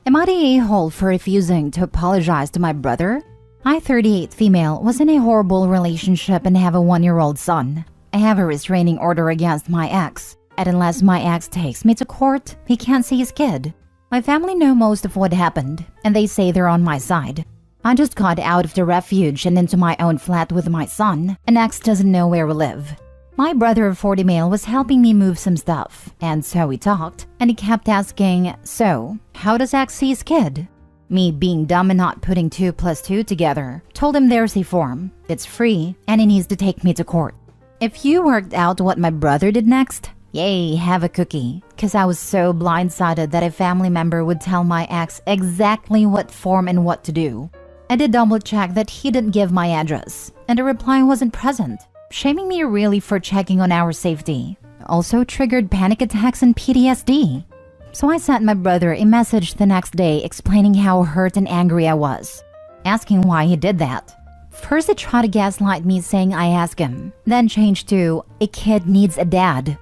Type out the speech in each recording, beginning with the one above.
Am I the a-hole for refusing to apologize to my brother? I, 38 female, was in a horrible relationship and have a 1-year-old son. I have a restraining order against my ex, and unless my ex takes me to court, he can't see his kid. My family know most of what happened, and they say they're on my side. I just got out of the refuge and into my own flat with my son, and ex doesn't know where we live. My brother, 40 male, was helping me move some stuff, and so we talked, and he kept asking, so, how does ex see his kid? Me, being dumb and not putting 2 plus 2 together, told him there's a form, it's free, and he needs to take me to court. If you worked out what my brother did next, yay, have a cookie, cause I was so blindsided that a family member would tell my ex exactly what form and what to do. I did double check that he didn't give my address, and the reply wasn't present, shaming me really for checking on our safety. Also triggered panic attacks and PTSD. So I sent my brother a message the next day explaining how hurt and angry I was, asking why he did that. First he tried to gaslight me saying I asked him, then changed to, a kid needs a dad.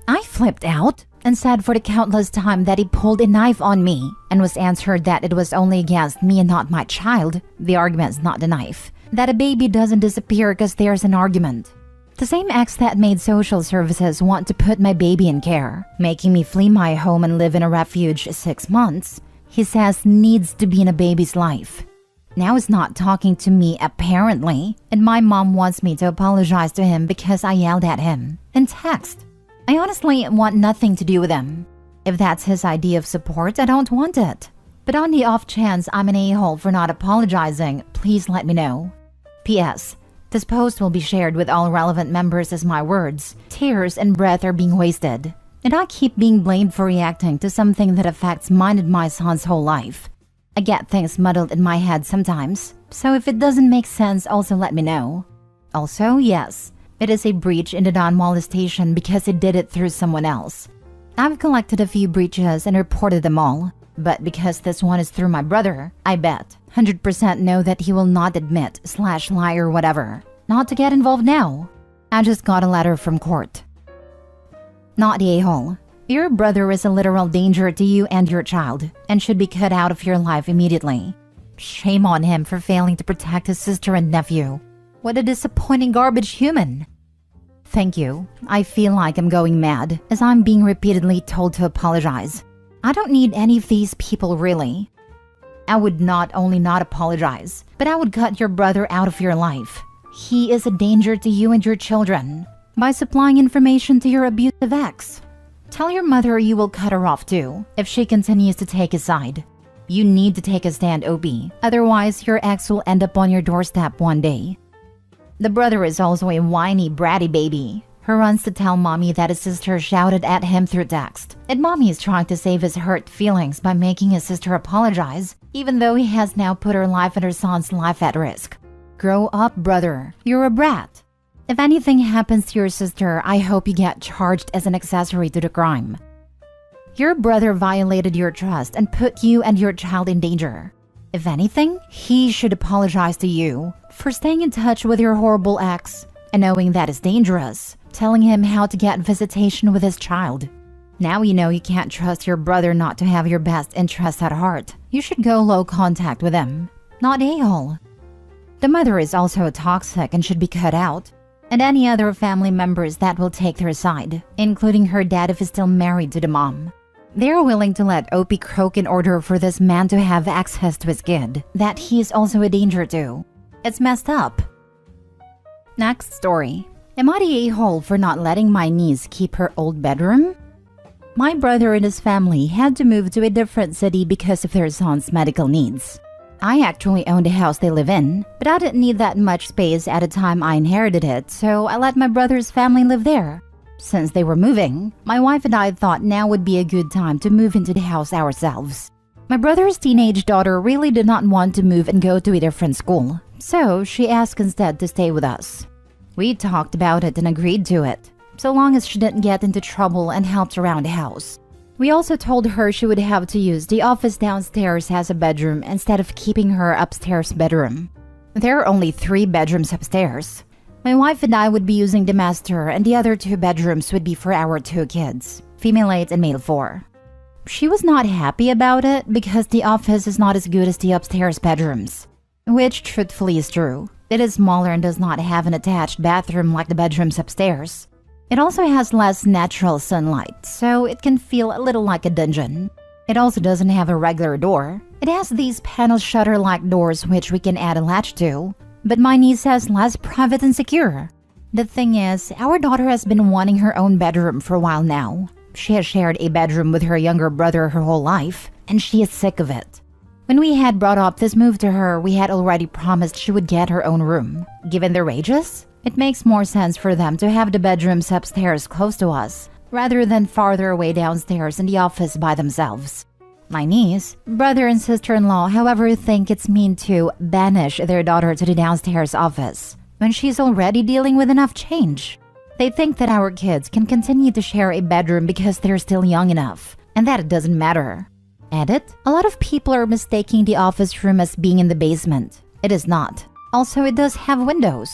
I flipped out and said for the countless time that he pulled a knife on me and was answered that it was only against me and not my child, the argument's not the knife, that a baby doesn't disappear because there's an argument. The same ex that made social services want to put my baby in care, making me flee my home and live in a refuge 6 months, he says needs to be in a baby's life. Now he's not talking to me apparently, and my mom wants me to apologize to him because I yelled at him in text. I honestly want nothing to do with him. If that's his idea of support, I don't want it. But on the off chance I'm an a-hole for not apologizing, please let me know. P.S. This post will be shared with all relevant members as my words, tears, and breath are being wasted. And I keep being blamed for reacting to something that affects mine and my son's whole life. I get things muddled in my head sometimes, so if it doesn't make sense, also let me know. Also, yes, it is a breach in the non-molestation because he did it through someone else. I've collected a few breaches and reported them all, but because this one is through my brother, I bet 100% know that he will not admit / lie or whatever. Not to get involved now. I just got a letter from court. Not the a-hole. Your brother is a literal danger to you and your child and should be cut out of your life immediately. Shame on him for failing to protect his sister and nephew. What a disappointing garbage human. Thank you. I feel like I'm going mad as I'm being repeatedly told to apologize. I don't need any of these people really. I would not only not apologize, but I would cut your brother out of your life. He is a danger to you and your children by supplying information to your abusive ex. Tell your mother you will cut her off too if she continues to take his side. You need to take a stand, OB, otherwise your ex will end up on your doorstep one day. The brother is also a whiny, bratty baby who runs to tell mommy that his sister shouted at him through text, and mommy is trying to save his hurt feelings by making his sister apologize, even though he has now put her life and her son's life at risk. Grow up, brother. You're a brat. If anything happens to your sister, I hope you get charged as an accessory to the crime. Your brother violated your trust and put you and your child in danger. If anything, he should apologize to you for staying in touch with your horrible ex and knowing that is dangerous, telling him how to get visitation with his child. Now you know you can't trust your brother not to have your best interests at heart. You should go low contact with him, not a-hole. The mother is also toxic and should be cut out, and any other family members that will take their side, including her dad if he's still married to the mom. They're willing to let OP croak in order for this man to have access to his kid that he is also a danger to. It's messed up. Next story. Am I the a-hole for not letting my niece keep her old bedroom? My brother and his family had to move to a different city because of their son's medical needs. I actually owned a house they live in, but I didn't need that much space at the time I inherited it, so I let my brother's family live there. Since they were moving, my wife and I thought now would be a good time to move into the house ourselves. My brother's teenage daughter really did not want to move and go to a different school, so she asked instead to stay with us. We talked about it and agreed to it, so long as she didn't get into trouble and helped around the house. We also told her she would have to use the office downstairs as a bedroom instead of keeping her upstairs bedroom. There are only 3 bedrooms upstairs. My wife and I would be using the master and the other 2 bedrooms would be for our 2 kids, female 8 and male 4. She was not happy about it because the office is not as good as the upstairs bedrooms. Which truthfully is true. It is smaller and does not have an attached bathroom like the bedrooms upstairs. It also has less natural sunlight, so it can feel a little like a dungeon. It also doesn't have a regular door. It has these panel shutter-like doors which we can add a latch to, but my niece has less private and secure. The thing is, our daughter has been wanting her own bedroom for a while now. She has shared a bedroom with her younger brother her whole life, and she is sick of it. When we had brought up this move to her, we had already promised she would get her own room. Given their ages, it makes more sense for them to have the bedrooms upstairs close to us, rather than farther away downstairs in the office by themselves. My niece, brother and sister-in-law, however, think it's mean to banish their daughter to the downstairs office when she's already dealing with enough change. They think that our kids can continue to share a bedroom because they're still young enough, and that it doesn't matter. Edit: a lot of people are mistaking the office room as being in the basement. It is not. Also, it does have windows.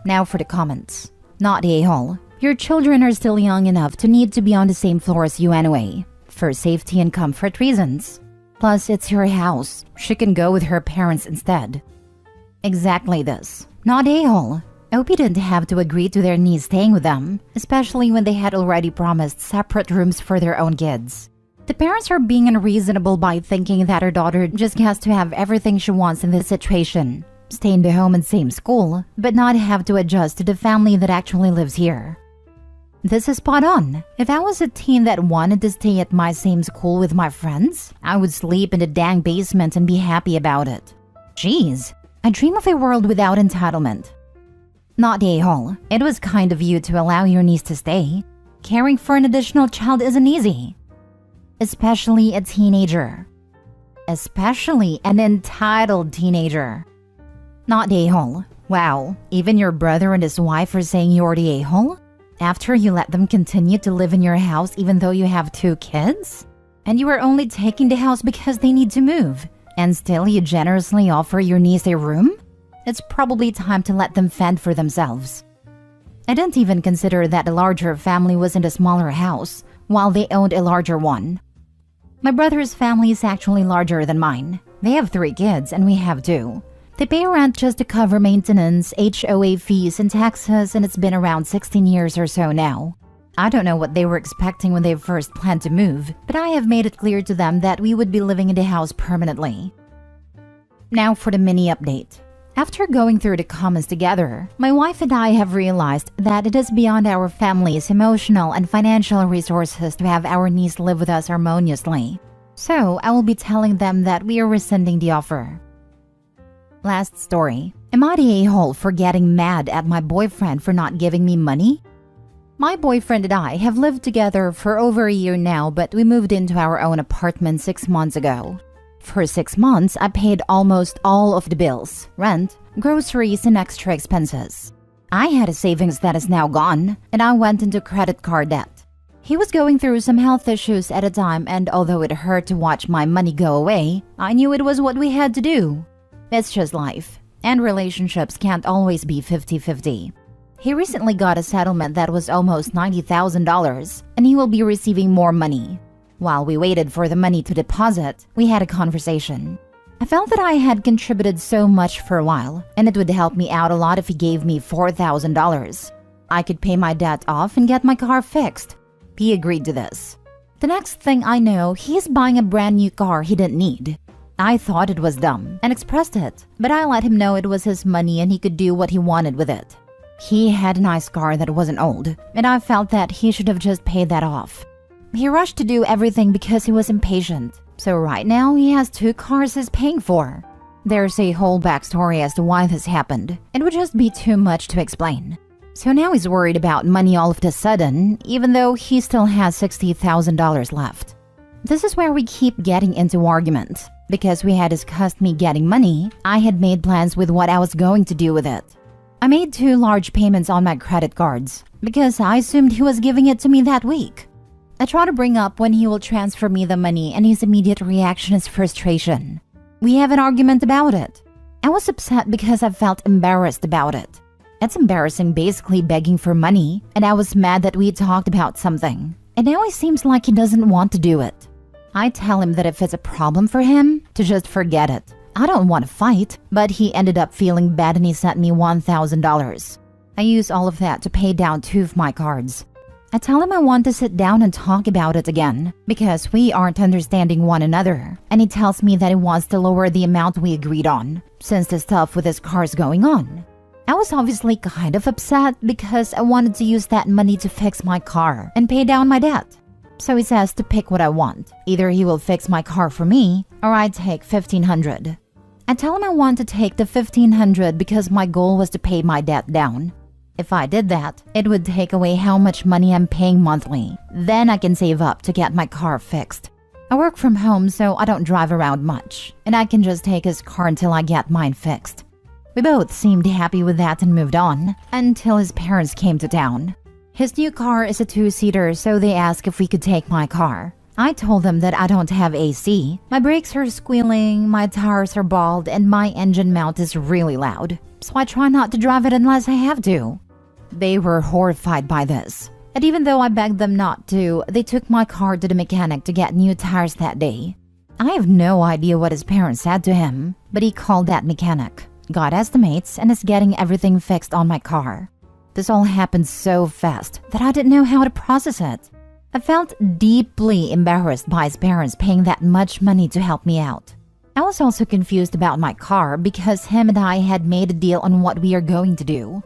Now for the comments. Not a-hole. Your children are still young enough to need to be on the same floor as you anyway, for safety and comfort reasons. Plus, it's your house. She can go with her parents instead. Exactly this. Not a-hole. Opie didn't have to agree to their niece staying with them, especially when they had already promised separate rooms for their own kids. The parents are being unreasonable by thinking that her daughter just has to have everything she wants in this situation. Stay in the home and same school, but not have to adjust to the family that actually lives here. This is spot on. If I was a teen that wanted to stay at my same school with my friends, I would sleep in the dang basement and be happy about it. Jeez, I dream of a world without entitlement. Not a-hole. It was kind of you to allow your niece to stay. Caring for an additional child isn't easy. Especially a teenager. Especially an entitled teenager. Not a-hole. Wow, even your brother and his wife are saying you're the a-hole? After you let them continue to live in your house even though you have 2 kids? And you are only taking the house because they need to move, and still you generously offer your niece a room? It's probably time to let them fend for themselves. I didn't even consider that the larger family was in a smaller house, while they owned a larger one. My brother's family is actually larger than mine. They have 3 kids and we have 2. They pay rent just to cover maintenance, HOA fees, and taxes, and it's been around 16 years or so now. I don't know what they were expecting when they first planned to move, but I have made it clear to them that we would be living in the house permanently. Now for the mini update. After going through the comments together, my wife and I have realized that it is beyond our family's emotional and financial resources to have our niece live with us harmoniously. So I will be telling them that we are rescinding the offer. Last story. Am I the a-hole for getting mad at my boyfriend for not giving me money? My boyfriend and I have lived together for over a year now, but we moved into our own apartment 6 months ago. For 6 months, I paid almost all of the bills, rent, groceries, and extra expenses. I had a savings that is now gone, and I went into credit card debt. He was going through some health issues at a time, and although it hurt to watch my money go away, I knew it was what we had to do. It's just life, and relationships can't always be 50-50. He recently got a settlement that was almost $90,000, and he will be receiving more money. While we waited for the money to deposit, we had a conversation. I felt that I had contributed so much for a while, and it would help me out a lot if he gave me $4,000. I could pay my debt off and get my car fixed. He agreed to this. The next thing I know, he's buying a brand new car he didn't need. I thought it was dumb and expressed it, but I let him know it was his money and he could do what he wanted with it. He had a nice car that wasn't old, and I felt that he should have just paid that off. He rushed to do everything because he was impatient, so right now he has 2 cars he's paying for. There's a whole backstory as to why this happened. It would just be too much to explain. So now he's worried about money all of a sudden, even though he still has $60,000 left. This is where we keep getting into arguments. Because we had discussed me getting money, I had made plans with what I was going to do with it. I made 2 large payments on my credit cards because I assumed he was giving it to me that week. I try to bring up when he will transfer me the money, and his immediate reaction is frustration. We have an argument about it. I was upset because I felt embarrassed about it. It's embarrassing basically begging for money, and I was mad that we talked about something. and now he seems like he doesn't want to do it. I tell him that if it's a problem for him, to just forget it. I don't want to fight, but he ended up feeling bad and he sent me $1,000. I used all of that to pay down 2 of my cards. I tell him I want to sit down and talk about it again because we aren't understanding one another, and he tells me that he wants to lower the amount we agreed on since the stuff with his car is going on. I was obviously kind of upset because I wanted to use that money to fix my car and pay down my debt. So he says to pick what I want. Either he will fix my car for me or I take $1,500. I tell him I want to take the $1,500 because my goal was to pay my debt down. If I did that, it would take away how much money I'm paying monthly. Then I can save up to get my car fixed. I work from home, so I don't drive around much, and I can just take his car until I get mine fixed. We both seemed happy with that and moved on, until his parents came to town. His new car is a 2-seater, so they asked if we could take my car. I told them that I don't have AC. My brakes are squealing, my tires are bald, and my engine mount is really loud. So I try not to drive it unless I have to. They were horrified by this. And even though I begged them not to, they took my car to the mechanic to get new tires that day. I have no idea what his parents said to him, but he called that mechanic, got estimates, and is getting everything fixed on my car. This all happened so fast that I didn't know how to process it. I felt deeply embarrassed by his parents paying that much money to help me out. I was also confused about my car because him and I had made a deal on what we are going to do.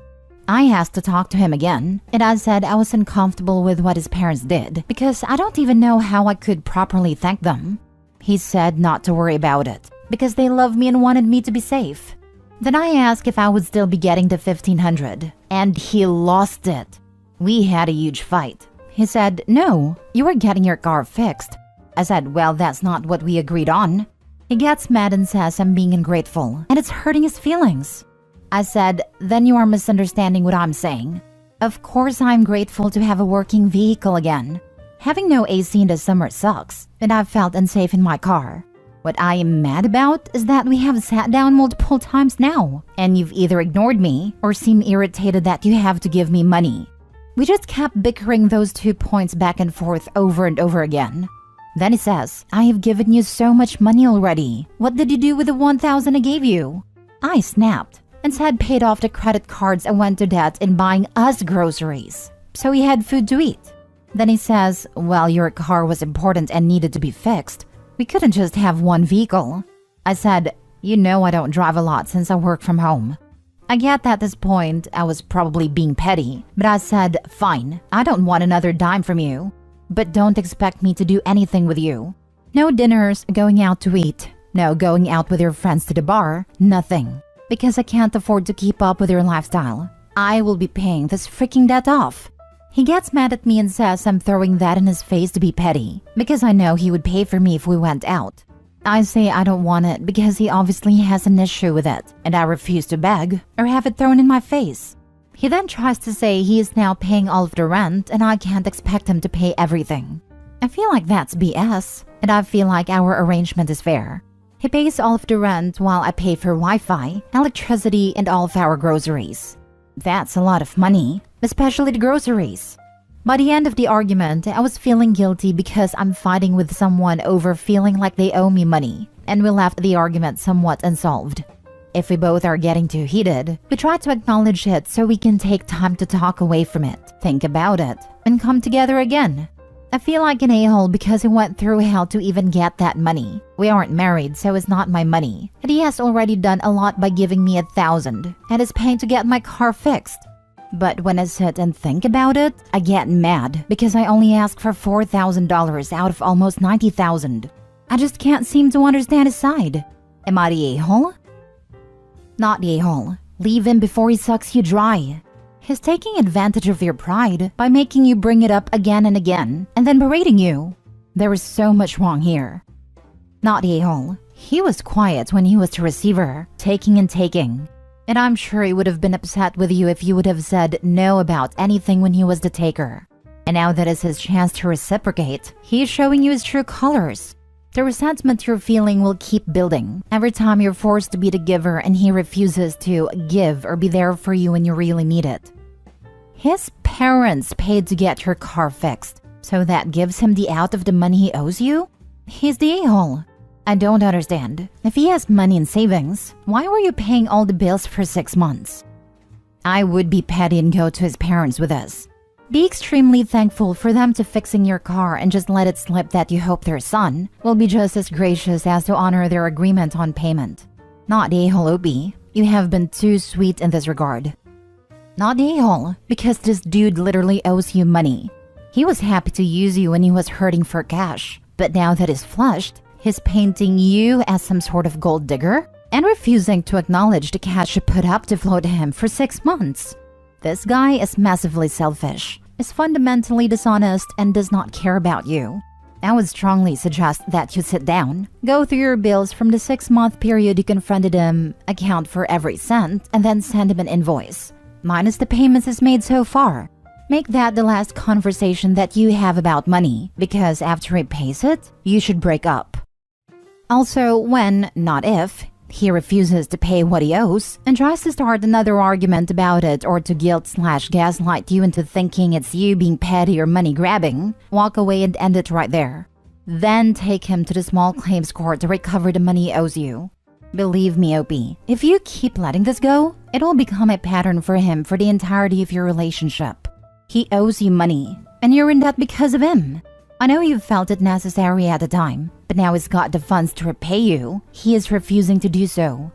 I asked to talk to him again, and I said I was uncomfortable with what his parents did because I don't even know how I could properly thank them. He said not to worry about it because they love me and wanted me to be safe. Then I asked if I would still be getting the $1,500, and he lost it. We had a huge fight. He said, "No, you are getting your car fixed." I said, "Well, that's not what we agreed on." He gets mad and says I'm being ungrateful, and it's hurting his feelings. I said, "Then you are misunderstanding what I'm saying. Of course I'm grateful to have a working vehicle again. Having no AC in the summer sucks, and I've felt unsafe in my car. What I am mad about is that we have sat down multiple times now, and you've either ignored me or seem irritated that you have to give me money." We just kept bickering those 2 points back and forth over and over again. Then he says, "I have given you so much money already. What did you do with the $1,000 I gave you?" I snapped. Instead paid off the credit cards and went to debt in buying us groceries. So he had food to eat. Then he says, "Well, your car was important and needed to be fixed. We couldn't just have one vehicle." I said, "You know I don't drive a lot since I work from home." I get that at this point I was probably being petty, but I said, "Fine, I don't want another dime from you. But don't expect me to do anything with you. No dinners, going out to eat. No going out with your friends to the bar, nothing. Because I can't afford to keep up with your lifestyle. I will be paying this freaking debt off." He gets mad at me and says I'm throwing that in his face to be petty, because I know he would pay for me if we went out. I say I don't want it because he obviously has an issue with it, and I refuse to beg or have it thrown in my face. He then tries to say he is now paying all of the rent and I can't expect him to pay everything. I feel like that's BS, and I feel like our arrangement is fair. He pays all of the rent while I pay for Wi-Fi, electricity, and all of our groceries. That's a lot of money, especially the groceries. By the end of the argument, I was feeling guilty because I'm fighting with someone over feeling like they owe me money, and we left the argument somewhat unsolved. If we both are getting too heated, we try to acknowledge it so we can take time to talk away from it, think about it, and come together again. I feel like an a-hole because he went through hell to even get that money. We aren't married, so it's not my money, and he has already done a lot by giving me $1,000 and is paying to get my car fixed. But when I sit and think about it, I get mad because I only asked for $4,000 out of almost $90,000. I just can't seem to understand his side. Am I the a-hole? Not the a-hole. Leave him before he sucks you dry. He's taking advantage of your pride by making you bring it up again and again, and then berating you. There is so much wrong here. Not the a-hole. He was quiet when he was the receiver, taking and taking. And I'm sure he would have been upset with you if you would have said no about anything when he was the taker. And now that is his chance to reciprocate, he's showing you his true colors. The resentment you're feeling will keep building every time you're forced to be the giver and he refuses to give or be there for you when you really need it. His parents paid to get your car fixed, So that gives him the out of the money he owes you? He's the a-hole. I don't understand. If he has money in savings, why were you paying all the bills for 6 months? I would be petty and go to his parents with this. Be extremely thankful for them to fixing your car and just let it slip that you hope their son will be just as gracious as to honor their agreement on payment. Not the a-hole, OB. You have been too sweet in this regard. Not the a-hole, because this dude literally owes you money. He was happy to use you when he was hurting for cash, but now that he's flushed, he's painting you as some sort of gold digger and refusing to acknowledge the cash you put up to float him for 6 months. This guy is massively selfish, is fundamentally dishonest, and does not care about you. I would strongly suggest that you sit down, go through your bills from the 6-month period you confronted him, account for every cent, and then send him an invoice, minus the payments he's made so far. Make that the last conversation that you have about money, because after he pays it, you should break up. Also, when, not if, he refuses to pay what he owes and tries to start another argument about it or to guilt/gaslight you into thinking it's you being petty or money grabbing, walk away and end it right there. Then take him to the small claims court to recover the money he owes you. Believe me, OP, if you keep letting this go, it will become a pattern for him for the entirety of your relationship. He owes you money, and you're in debt because of him. I know you felt it necessary at the time, but now he's got the funds to repay you. He is refusing to do so.